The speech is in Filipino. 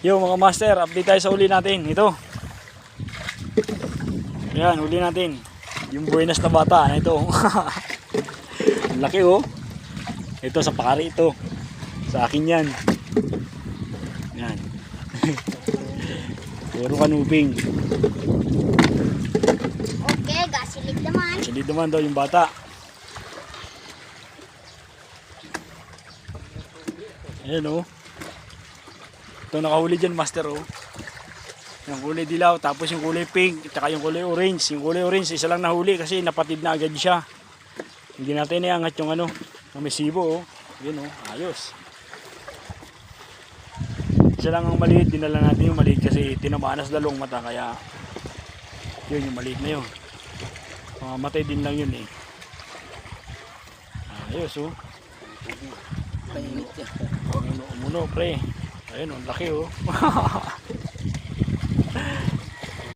Yo mga master, update tayo sa huli natin. Ito. Yan, huli natin. Yung buenas na bata na ito. Ang laki oh. Ito sa pari ito. Sa akin yan. Yan. Puro kanuping. Okay, gasilid naman. Silid naman daw yung bata. Ayan oh. Ito nakahuli dyan master oh. Yung kulay dilaw, tapos yung kulay pink, at saka yung kulay orange. Yung kulay orange, isa lang nahuli kasi napatid na agad siya. Hindi natin iangat yung ano, yung may sibo oh. Yun oh, ayos. Isa lang ang maliit, dinala natin yung maliit kasi tinamaan sa dalawang mata kaya yun yung maliit na yun. Matay din lang yun eh. Ayos oh. Umuno pre. Ayun oh, laki oh.